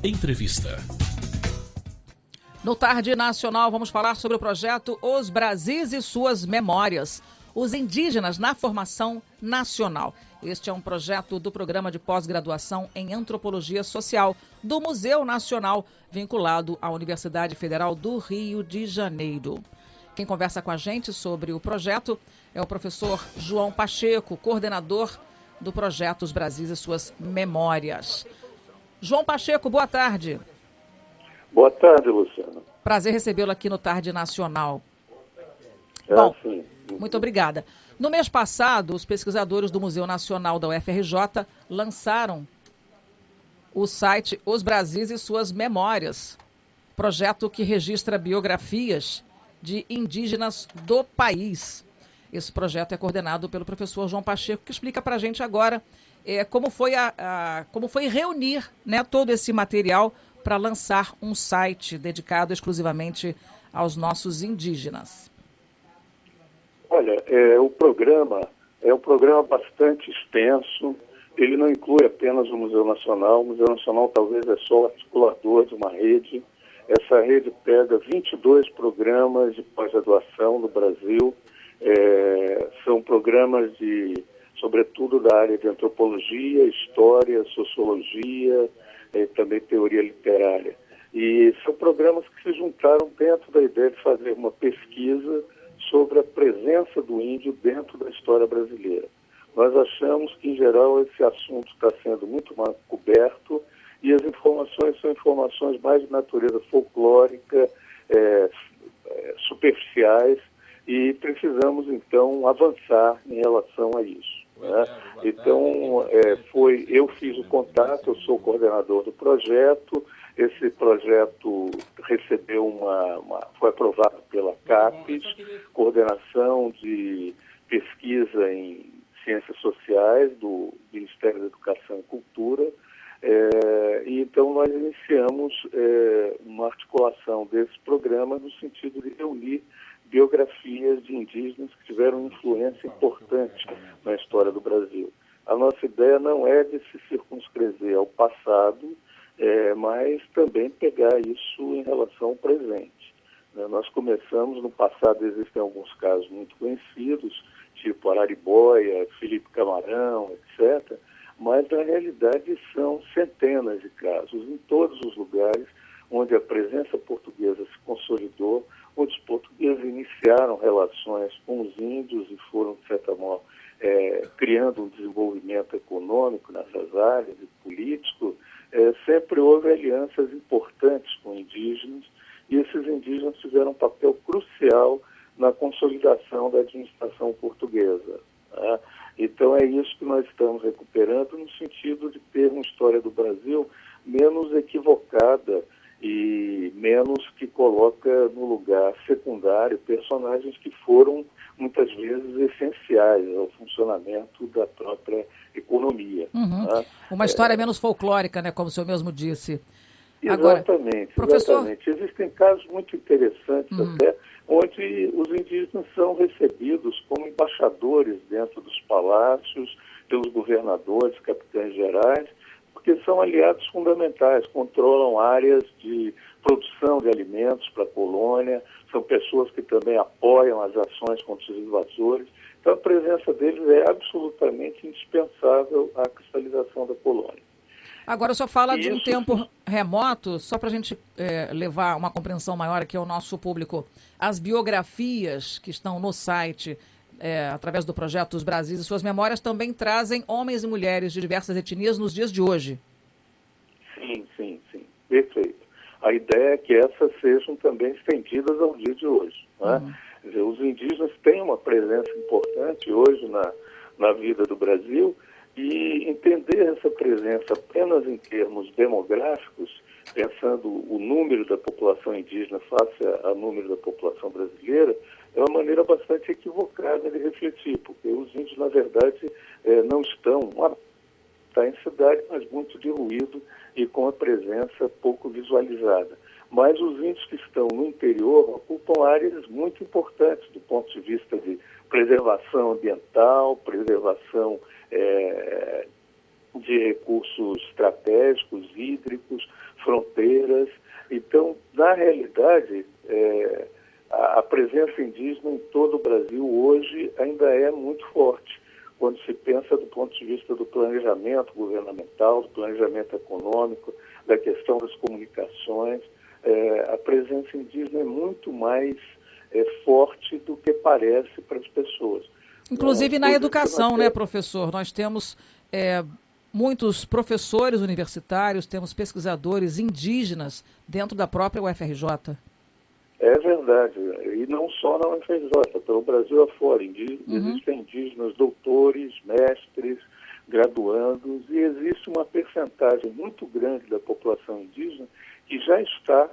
Entrevista. No Tarde Nacional, vamos falar sobre o projeto Os Brasis e Suas Memórias, os indígenas na formação nacional. Este é um projeto do Programa de Pós-Graduação em Antropologia Social do Museu Nacional, vinculado à Universidade Federal do Rio de Janeiro. Quem conversa com a gente sobre o projeto é o professor João Pacheco, coordenador do projeto Os Brasis e Suas Memórias. João Pacheco, boa tarde. Boa tarde, Luciano. Prazer recebê-lo aqui no Tarde Nacional. Bom, sim. Muito obrigada. No mês passado, os pesquisadores do Museu Nacional da UFRJ lançaram o site Os Brasis e Suas Memórias, projeto que registra biografias de indígenas do país. Esse projeto é coordenado pelo professor João Pacheco, que explica para a gente agora como foi reunir, né, todo esse material para lançar um site dedicado exclusivamente aos nossos indígenas. Olha, o programa é um programa bastante extenso. Ele não inclui apenas o Museu Nacional. O Museu Nacional talvez é só o articulador de uma rede. Essa rede pega 22 programas de pós-graduação no Brasil. São programas sobretudo da área de antropologia, história, sociologia, também teoria literária. E são programas que se juntaram dentro da ideia de fazer uma pesquisa sobre a presença do índio dentro da história brasileira. Nós achamos que, em geral, esse assunto está sendo muito mal coberto e as informações são informações mais de natureza folclórica, superficiais, e precisamos, então, avançar em relação a isso. Né? Então, eu fiz o contato, eu sou o coordenador do projeto. Esse projeto recebeu foi aprovado pela CAPES, Coordenação de Pesquisa em Ciências Sociais do Ministério da Educação e Cultura. E então nós iniciamos uma articulação desse programa no sentido de reunir biografias de indígenas que tiveram influência importante na história do Brasil. A nossa ideia não é de se circunscrever ao passado, mas também pegar isso em relação ao presente. Nós começamos, no passado existem alguns casos muito conhecidos, tipo Araribóia, Felipe Camarão, etc., mas na realidade são centenas de casos em todos os lugares onde a presença portuguesa se consolidou, onde os portugueses iniciaram relações com os índios e foram, de certa forma, criando um desenvolvimento econômico nessas áreas e político. Sempre houve alianças importantes com indígenas e esses indígenas tiveram um papel crucial na consolidação da administração portuguesa. Né? Então é isso que nós estamos recuperando no sentido de ter uma história do Brasil menos equivocada e menos que coloca no lugar secundário personagens que foram muitas vezes essenciais ao funcionamento da própria economia. Uhum. Né? Uma história menos folclórica, né, como o senhor mesmo disse. Exatamente, professor... exatamente. Existem casos muito interessantes até, onde os indígenas são recebidos como embaixadores dentro dos palácios, pelos governadores, capitães gerais, porque são aliados fundamentais, controlam áreas de produção de alimentos para a colônia, são pessoas que também apoiam as ações contra os invasores. Então a presença deles é absolutamente indispensável à cristalização da colônia. Agora, o senhor fala de um tempo remoto, só para a gente levar uma compreensão maior aqui ao nosso público. As biografias que estão no site, através do projeto Os Brasis e Suas Memórias, também trazem homens e mulheres de diversas etnias nos dias de hoje. Sim. Perfeito. A ideia é que essas sejam também estendidas ao dia de hoje. Né? Quer dizer, os indígenas têm uma presença importante hoje na vida do Brasil, e entender essa presença apenas em termos demográficos, pensando o número da população indígena face ao número da população brasileira, é uma maneira bastante equivocada de refletir, porque os índios, na verdade, não estão em cidade, mas muito diluído e com a presença pouco visualizada. Mas os índios que estão no interior ocupam áreas muito importantes do ponto de vista de preservação ambiental, preservação de recursos estratégicos, hídricos, fronteiras. Então, na realidade, a presença indígena em todo o Brasil hoje ainda é muito forte, quando se pensa do ponto de vista do planejamento governamental, do planejamento econômico, da questão das comunicações. A presença indígena é muito mais forte do que parece para as pessoas. Inclusive na educação, né, professor? Nós temos muitos professores universitários, temos pesquisadores indígenas dentro da própria UFRJ. É verdade, e não só na UFRJ, pelo Brasil afora. Existem indígenas doutores, mestres, graduandos, e existe uma percentagem muito grande da população indígena que já está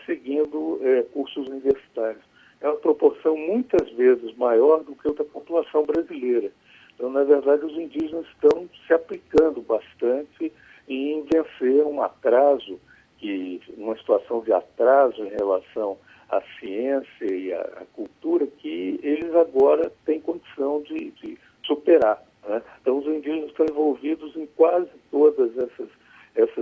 seguindo cursos universitários. É uma proporção muitas vezes maior do que a da população brasileira. Então, na verdade, os indígenas estão se aplicando bastante em vencer um atraso, uma situação de atraso em relação à ciência e à cultura, que eles agora têm condição de superar, né? Então, os indígenas estão envolvidos em quase todas essas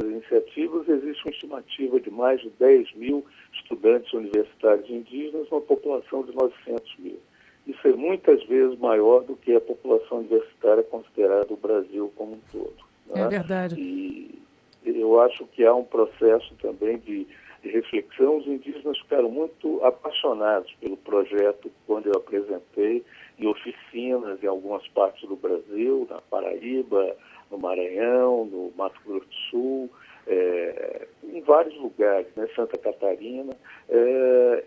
iniciativas. Existe uma estimativa de mais de 10 mil estudantes universitários indígenas, uma população de 900 mil. Isso é muitas vezes maior do que a população universitária considerada do Brasil como um todo, né? É verdade. E eu acho que há um processo também de reflexão. Os indígenas ficaram muito apaixonados pelo projeto quando eu apresentei em oficinas em algumas partes do Brasil, na Paraíba, no Maranhão, no Mato Grosso do Sul, em vários lugares, né, Santa Catarina,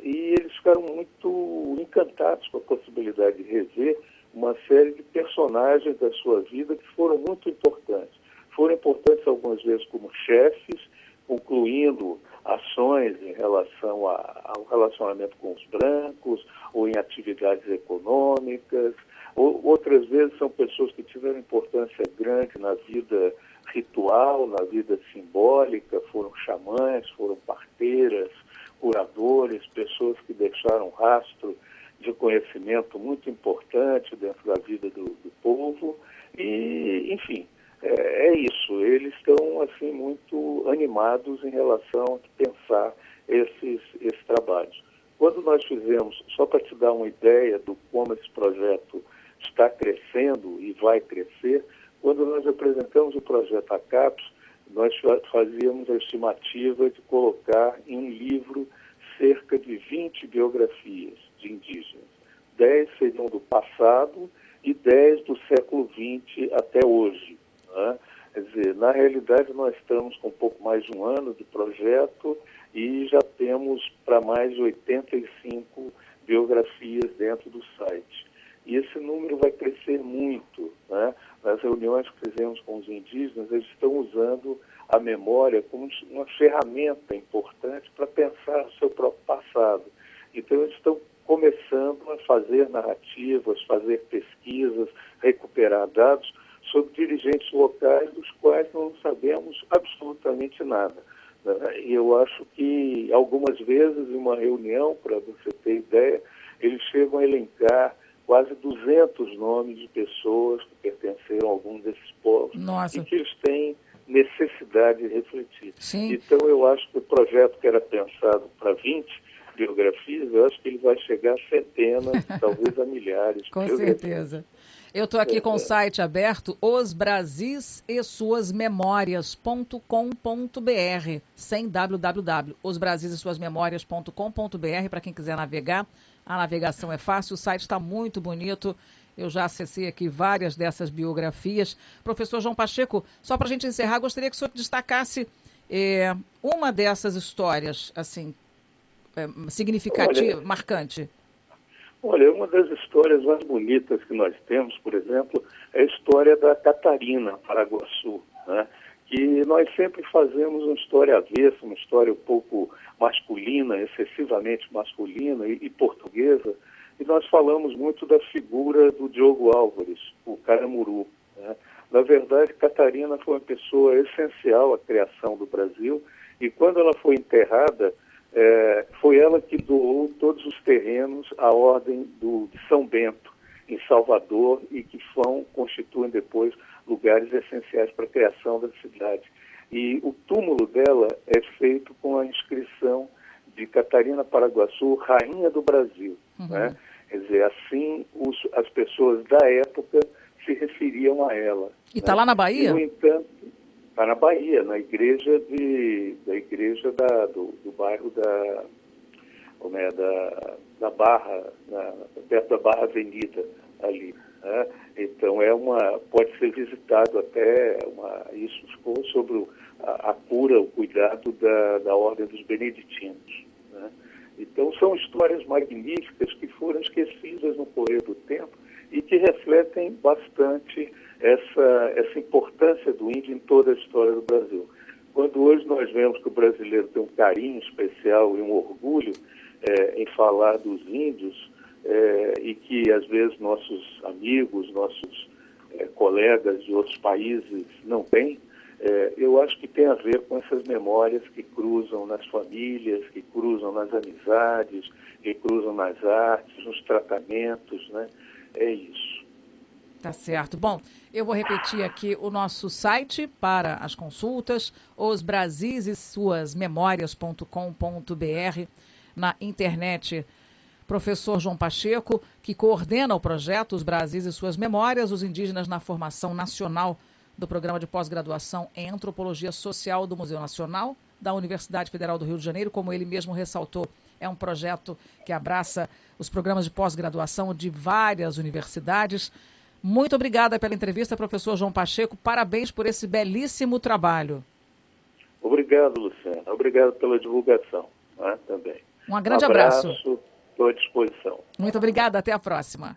e eles ficaram muito encantados com a possibilidade de rever uma série de personagens da sua vida que foram muito importantes. Foram importantes algumas vezes como chefes, concluindo ações em relação ao relacionamento com os brancos, ou em atividades econômicas. Outras vezes são pessoas que tiveram importância grande na vida ritual, na vida simbólica, foram xamãs, foram parteiras, curadores, pessoas que deixaram rastro de conhecimento muito importante dentro da vida do povo. E, enfim, é isso. Eles estão assim muito animados em relação a pensar esses trabalhos. Quando nós fizemos, só para te dar uma ideia do como esse projeto está crescendo e vai crescer, quando nós apresentamos o projeto ACAPES, nós fazíamos a estimativa de colocar em um livro cerca de 20 biografias de indígenas. 10 seriam do passado e 10 do século XX até hoje, né? Quer dizer, na realidade nós estamos com um pouco mais de um ano de projeto e já temos para mais de 85 biografias dentro do site. E esse número vai crescer muito, né? Nas reuniões que fizemos com os indígenas, eles estão usando a memória como uma ferramenta importante para pensar o seu próprio passado. Então, eles estão começando a fazer narrativas, fazer pesquisas, recuperar dados sobre dirigentes locais dos quais não sabemos absolutamente nada, né? E eu acho que algumas vezes em uma reunião, para você ter ideia, eles chegam a elencar quase 200 nomes de pessoas que pertenceram a algum desses povos. Nossa. E que eles têm necessidade de refletir. Sim. Então, eu acho que o projeto que era pensado para 20 biografias, eu acho que ele vai chegar a centenas, talvez a milhares. Com certeza. Eu estou aqui com o site aberto, osbrasisesuasmemorias.com.br, sem www, osbrasisesuasmemorias.com.br, para quem quiser navegar. A navegação é fácil, o site está muito bonito. Eu já acessei aqui várias dessas biografias. Professor João Pacheco, só para a gente encerrar, gostaria que o senhor destacasse uma dessas histórias, assim, significativa, marcante. Olha, uma das histórias mais bonitas que nós temos, por exemplo, é a história da Catarina, Paraguaçu, né? Que nós sempre fazemos uma história avessa, uma história um pouco masculina, excessivamente masculina e portuguesa, e nós falamos muito da figura do Diogo Álvares, o Caramuru, né? Na verdade, Catarina foi uma pessoa essencial à criação do Brasil, e quando ela foi enterrada, foi ela que doou todos os terrenos à Ordem de São Bento, em Salvador, e que constituem depois lugares essenciais para a criação da cidade. E o túmulo dela é feito com a inscrição de Catarina Paraguaçu, Rainha do Brasil. Né? Quer dizer, assim as pessoas da época se referiam a ela. E está lá na Bahia? E, no entanto, está na Bahia, na igreja do bairro da Barra, perto da Barra Avenida ali. Né? Então pode ser visitado até isso sobre a cura, o cuidado da Ordem dos Beneditinos. Né? Então são histórias magníficas que foram esquecidas no correr do tempo e que refletem bastante essa importância do índio em toda a história do Brasil. Quando hoje nós vemos que o brasileiro tem um carinho especial e um orgulho em falar dos índios, e que às vezes nossos amigos, nossos colegas de outros países não têm, eu acho que tem a ver com essas memórias que cruzam nas famílias, que cruzam nas amizades, que cruzam nas artes, nos tratamentos, né? É isso. Tá certo. Bom, eu vou repetir aqui o nosso site para as consultas, Os Brasis e Suas Memórias.com.br, na internet. Professor João Pacheco, que coordena o projeto Os Brasis e Suas Memórias, os indígenas na formação nacional do Programa de Pós-Graduação em Antropologia Social do Museu Nacional da Universidade Federal do Rio de Janeiro, como ele mesmo ressaltou, é um projeto que abraça os programas de pós-graduação de várias universidades. Muito obrigada pela entrevista, professor João Pacheco. Parabéns por esse belíssimo trabalho. Obrigado, Luciana. Obrigado pela divulgação, né, também. Um grande abraço. Estou à disposição. Muito obrigada. Até a próxima.